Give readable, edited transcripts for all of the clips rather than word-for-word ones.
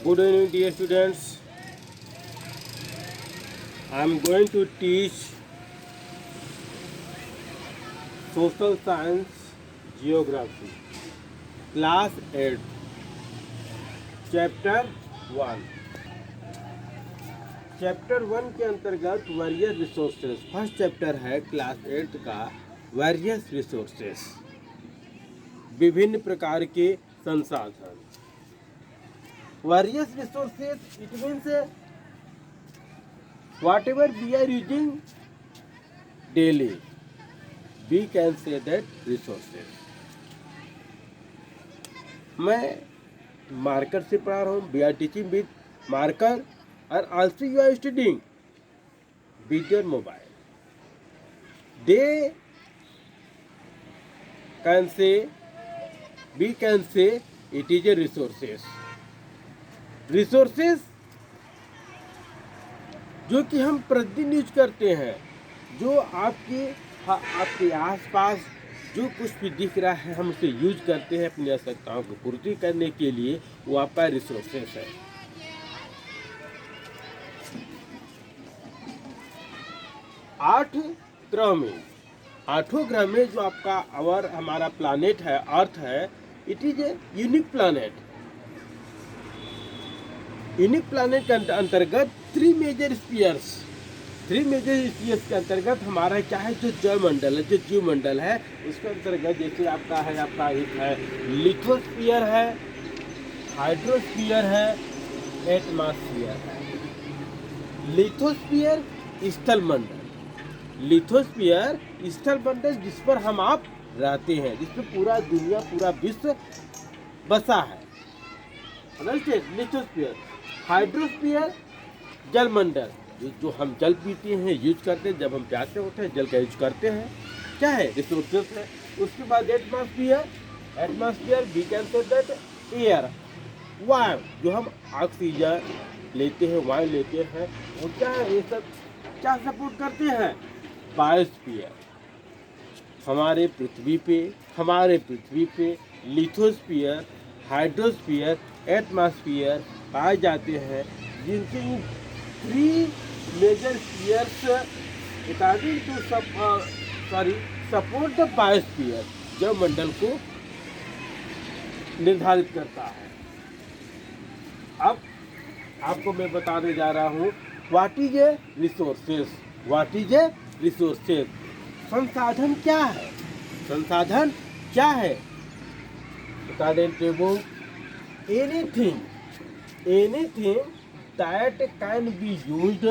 Good evening, dear students. I am going to teach social science geography, class 8, chapter 1. Chapter 1 के अंतर्गत various resources first chapter है class 8 का various resources, विभिन्न प्रकार के संसाधन। Various resources it means whatever we are using daily, we can say that resources. मैं marker से पढ़ा रहा हूँ, we are teaching with marker और also you are studying with your mobile. They can say, we can say it is a resources. Resources जो कि हम प्रतिदिन यूज करते हैं, जो आपके आसपास जो कुछ भी दिख रहा है हम उसे यूज करते हैं अपनी आवश्यकताओं को पूर्ति करने के लिए, वो आपका रिसोर्सेस है. आठों ग्रह में जो आपका हमारा प्लानेट है, अर्थ है, it is a unique planet. Unique planet के अंतर्गत थ्री मेजर स्पीयर्स के अंतर्गत हमारा क्या है, जो जलमंडल है, जो जीवमंडल है, उसके अंतर्गत जैसे आपका एक है लिथोस्फीयर है, हाइड्रोस्फीयर है, एटमॉस्फेयर है. लिथोस्फीयर स्थल मंडल जिस पर आप रहते हैं, जिस पर पूरा दुनिया, पूरा विश्व बसा है. लिथोस्फीयर. हाइड्रोस्फीयर जलमंडल, जो हम जल पीते हैं, यूज करते हैं, जब हम प्यासे होते हैं जल का यूज करते हैं, क्या है, रिसोर्सेस है. उसके बाद atmosphere we can say that air, वायु, जो हम ऑक्सीजन लेते हैं, वायु लेते हैं, वो क्या है, ये सब क्या सपोर्ट करते हैं. बायोस्फीयर, हमारे पृथ्वी पे लिथोस्फीयर, हाइड्रोस्फीयर, एटमॉस्फेयर पाए जाते हैं, जिनके three major spheres according to support the biosphere, जो मंडल को निर्धारित करता है. अब आपको मैं बताने जा रहा हूँ व्हाट इज ए रिसोर्सेज. संसाधन क्या है. According to book, anything that can be used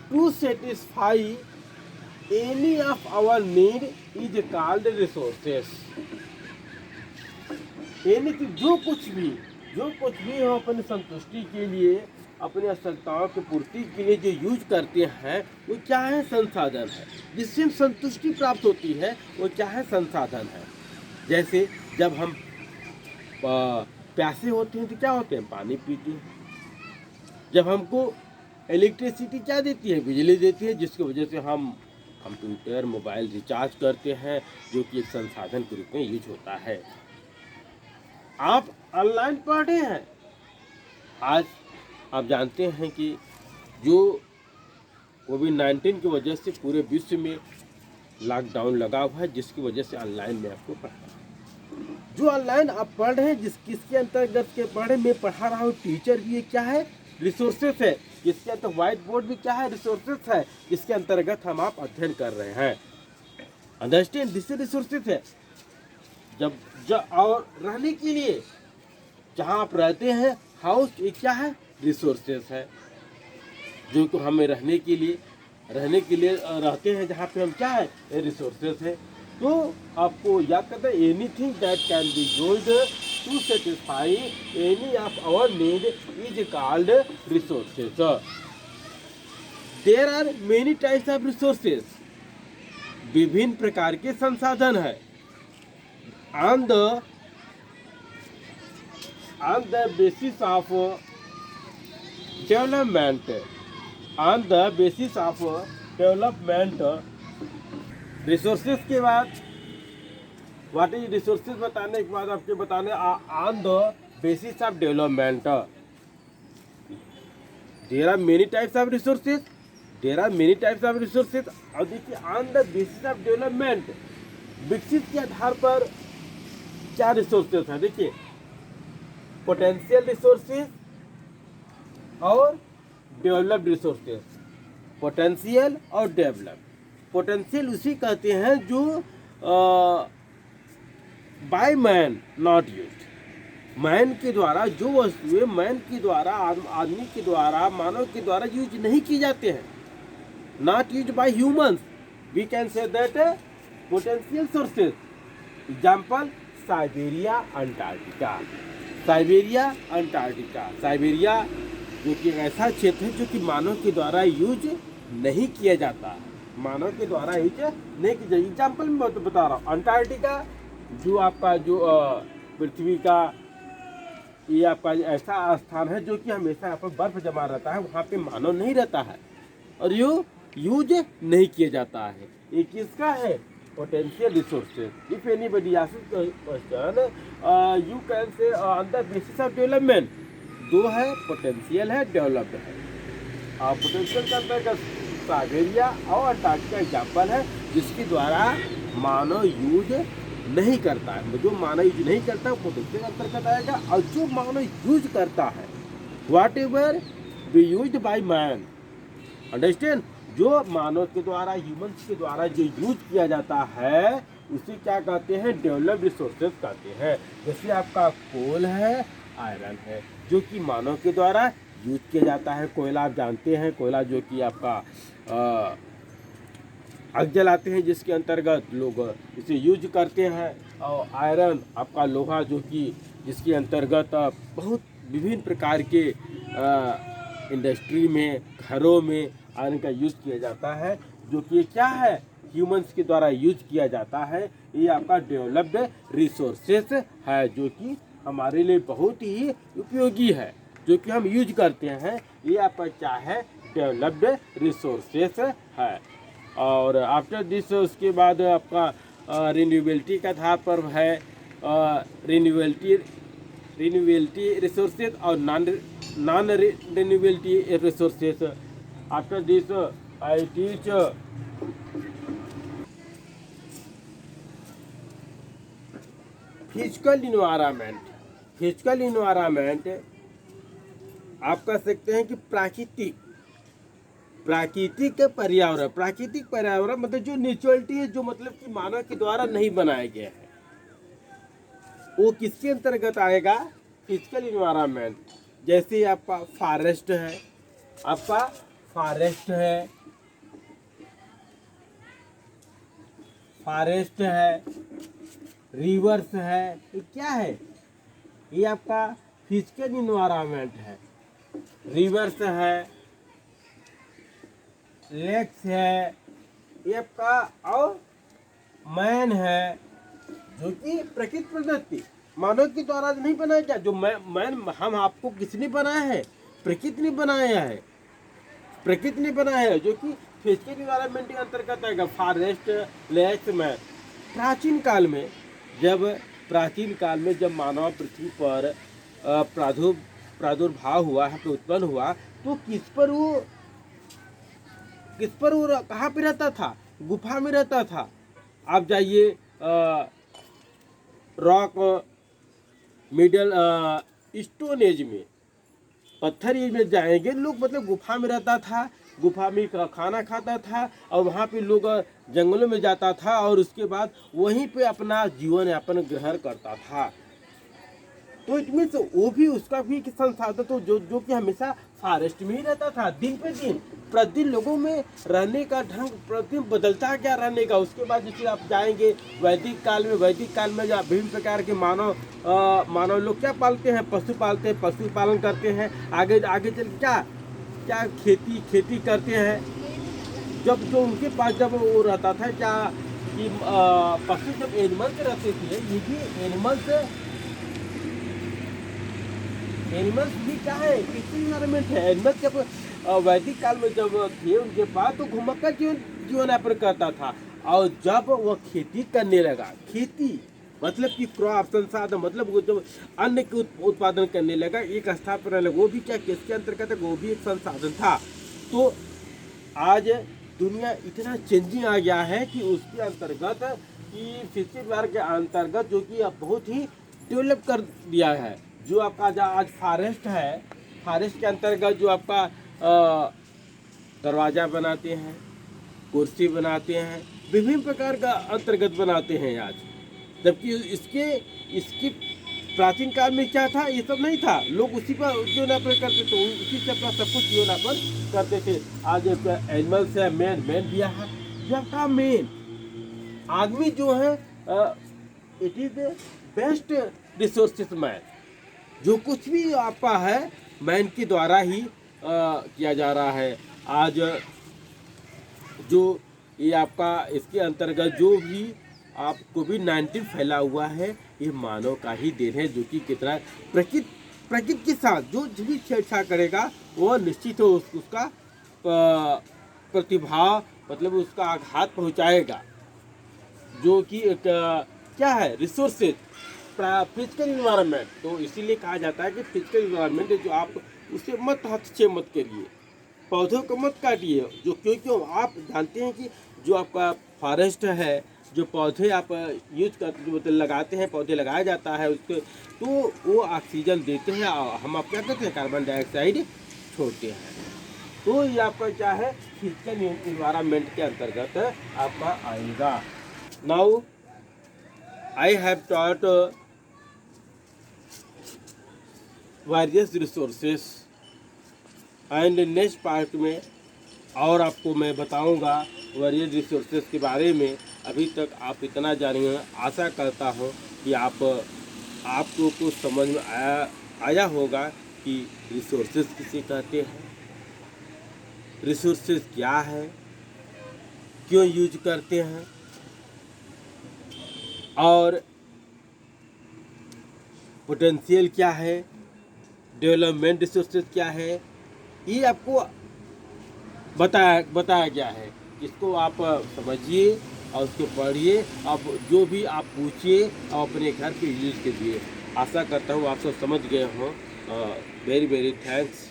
to satisfy any of our need is called resources. anything, जो कुछ भी हम अपनी संतुष्टि के लिए, अपनी आवश्यकताओं की पूर्ति के लिए जो यूज करते हैं, वो क्या है, संसाधन है. जिससे हम संतुष्टि प्राप्त होती है, वो क्या है, संसाधन है. जैसे जब हम प्यासे होते हैं तो क्या होते हैं, पानी पीते हैं. जब हमको इलेक्ट्रिसिटी क्या देती है, बिजली देती है, जिसकी वजह से हम कंप्यूटर, मोबाइल रिचार्ज करते हैं, जो कि एक संसाधन के रूप में यूज होता है. आप ऑनलाइन पढ़ रहे हैं. आज आप जानते हैं कि जो कोविड-19 की वजह से पूरे विश्व में लॉकडाउन लगा हुआ है, जिसकी वजह से ऑनलाइन में आपको पढ़ना. जो ऑनलाइन आप पढ़ रहे हैं, किसके अंतर्गत के पढ़ रहे, मैं पढ़ा रहा हूँ, टीचर भी क्या है, रिसोर्सेस है. जिसके अंतर्गत व्हाइट बोर्ड भी क्या है, रिसोर्सेस है, जिसके अंतर्गत आप अध्ययन कर रहे हैं. अंडरस्टैंड, दिस रिसोर्सेस है. और रहने के लिए जहाँ आप रहते हैं, हाउस, ये क्या है, रिसोर्सेस है. जो तो हमें रहने के लिए रहते हैं, जहाँ पे हम क्या है, रिसोर्सेस है. तो आपको याद करना है, anything that can be used to satisfy any of our need is called resources. There are many types of resources. विभिन्न प्रकार के संसाधन है. On the basis of development, resources के बाद व्हाट इज रिसोर्सेज बताने के बाद आपके बताने on the basis of development. There are many types of resources, there are many types of resources. और देखिए on the basis of development, विकसित के आधार पर क्या रिसोर्सेज है, देखिए पोटेंशियल रिसोर्सेज और डेवलप्ड रिसोर्सेज। पोटेंशियल और डेवलप्ड। पोटेंशियल उसी कहते हैं जो by man not use, man के द्वारा जो वस्तुएं मैन के द्वारा आदमी के द्वारा मानव के द्वारा यूज नहीं किए जाते हैं, not use by humans, we can say that potential sources. Example Siberia Antarctica, Siberia Antarctica. Siberia जो कि एक ऐसा क्षेत्र है जो कि मानव के द्वारा यूज नहीं किया जाता, मानव के द्वारा यूज नहीं किया जाता। एग्जाम्पल मैं बता रहा हूँ, अंटार्कटिका जो आपका जो पृथ्वी का ये आपका ऐसा स्थान है जो कि हमेशा यहाँ पर बर्फ जमा रहता है, वहाँ पे मानव नहीं रहता है और यूज नहीं किया जाता है। ये किसका है? Potential resources. If anybody asks question you can say on the basis of development, दो है, पोटेंशियल है, डेवलप्ड है। पोटेंशियल के अंतर्गत साइबेरिया और अंटार्कटिका एग्जाम्पल है जिसके द्वारा मानव यूज नहीं करता है। जो मानव यूज नहीं करता है पोटेंशियल अंतर्गत आएगा, और जो मानव यूज करता है what ever be use by man, understand, जो मानव के द्वारा ह्यूमंस के द्वारा जो यूज किया जाता है उसे क्या कहते हैं? डेवलप्ड रिसोर्सेज कहते हैं। जैसे आपका कोल है, आयरन है, जो कि मानव के द्वारा यूज किया जाता है। कोयला आप जानते हैं, कोयला जो कि आपका आग जलाते हैं जिसके अंतर्गत लोग इसे यूज करते हैं। और आयरन आपका लोहा जो कि जिसके अंतर्गत बहुत विभिन्न प्रकार के इंडस्ट्री में, घरों में आयरन का यूज किया जाता है, जो कि क्या है? ह्यूमंस के द्वारा यूज किया जाता है। ये आपका डेवलप्ड रिसोर्सेस है जो कि हमारे लिए बहुत ही उपयोगी है, जो कि हम यूज करते हैं। ये आपका क्या है? डेवलप्ड रिसोर्सेस है। और आफ्टर दिस उसके बाद आपका रिन्यूएबिलिटी का आधार पर है रिन्यूएबिलिटी रिसोर्सेज और non renewability resources. After this I teach physical environment. Physical environment आप कह सकते हैं कि प्राकृतिक पर्यावरण। प्राकृतिक पर्यावरण मतलब जो नेचुरलिटी है, जो मतलब कि मानव के द्वारा नहीं बनाया गया है, वो किसके अंतर्गत आएगा? Physical environment. जैसे आपका फॉरेस्ट है, आपका फॉरेस्ट है, फॉरेस्ट है, रिवर्स है, ये क्या है? ये आपका फिजिकल इन्वायरमेंट है। रिवर्स है, लेक्स है, ये आपका, और मैन है जो कि प्रकृति प्रदत्ति, मानव के द्वारा नहीं बनाया गया। जो मैन हम आपको किसने बनाया है? प्रकृति ने बनाया है, प्रकृति ने बनाया है, जो कि फिजिकल इन्वायरमेंट के अंतर्गत आएगा। Forest, lakes, man. प्राचीन काल में जब मानव पृथ्वी पर प्रादुर्भाव हुआ है, उत्पन्न हुआ, तो किस पर वो कहाँ पे रहता था? गुफा में रहता था। आप जाइए रॉक मिडल स्टोन एज में, पत्थर एज में जाएंगे लोग, मतलब गुफा में रहता था, गुफा में खाना खाता था, और वहाँ पे लोग जंगलों में जाता था और उसके बाद वहीं पे अपना जीवन यापन ग्रहण करता था। तो इट मीन्स वो भी, उसका भी संसाधन तो जो कि हमेशा फॉरेस्ट में ही रहता था। दिन पे दिन प्रतिदिन लोगों में रहने का ढंग प्रतिदिन बदलता गया रहने का। उसके बाद जैसे आप जाएंगे वैदिक काल में जो विभिन्न प्रकार के मानव लोग क्या पालते हैं? पशु पालते हैं, पशु पालन करते हैं। आगे चल क्या खेती करते हैं। जब जो उनके पास जब वो रहता था क्या कि पशु जब एनिमल्स रहते थे, ये भी एनिमल्स भी क्या है? किसी इन्वायरमेंट है। एनिमल्स जब वैदिक काल में जब थे उनके पास, तो घुमक्कर जीवन यापन करता था। और जब वह खेती करने लगा, खेती मतलब कि क्रॉप संसाधन, मतलब वो जब अन्न के उत्पादन करने लगा, एक स्थापना लगा, वो भी क्या किसके अंतर्गत है, वो भी एक संसाधन था। तो आज दुनिया इतना चेंजिंग आ गया है कि उसके अंतर्गत कि फिशरी विभाग के अंतर्गत जो कि अब बहुत ही डेवलप कर दिया है। जो आपका आज फॉरेस्ट है, फॉरेस्ट के अंतर्गत जो आपका दरवाज़ा बनाते हैं, कुर्सी बनाते हैं, विभिन्न प्रकार का अंतर्गत बनाते हैं आज। जबकि इसकी प्राचीन काल में क्या था, ये सब नहीं था। लोग उसी पर जीवनापन करते थे, उसी से अपना सब कुछ जीवनापन करते थे। आज एनिमल्स है, मैन भी है, जो आपका मेन आदमी जो है, it is best resources man. जो कुछ भी आपका है मैन के द्वारा ही किया जा रहा है। आज जो ये आपका इसके अंतर्गत जो भी आप कोविड-19 फैला हुआ है, ये मानव का ही देन है, जो कि कितना प्रकृति के साथ जो भी छेड़छाड़ करेगा वो निश्चित हो उसका प्रतिभाव, मतलब उसका आघात पहुंचाएगा। जो कि एक क्या है, रिसोर्सेज, फिजिकल इन्वायरमेंट। तो इसीलिए कहा जाता है कि फिजिकल इन्वायरमेंट जो आप उसे मत हस्तक्षेप मत करिए, पौधों को मत काटिए। जो क्यों आप जानते हैं कि जो आपका फॉरेस्ट है, जो पौधे आप यूज करते, जो मतलब लगाते हैं, पौधे लगाया जाता है उसके, तो वो ऑक्सीजन देते हैं और हम आप क्या करते हैं, कार्बन डाइऑक्साइड छोड़ते हैं। तो ये आपका क्या है, फिजिकल इन्वायरमेंट के अंतर्गत आपका आएगा। Now I have taught various resources and next part में और आपको मैं बताऊंगा वेरियस रिसोर्सेस के बारे में। अभी तक आप इतना जानिए, आशा करता हूं कि आपको कुछ समझ में आया होगा कि रिसोर्सेस किसे कहते हैं, रिसोर्सेस क्या है, क्यों यूज करते हैं, और पोटेंशियल क्या है, डेवलपमेंट रिसोर्सेज क्या है, ये आपको बताया गया है। इसको आप समझिए और उसको पढ़िए। अब जो भी आप पूछिए और अपने घर पे यूज कीजिए। आशा करता हूँ आप सब समझ गए हों। Very very thanks.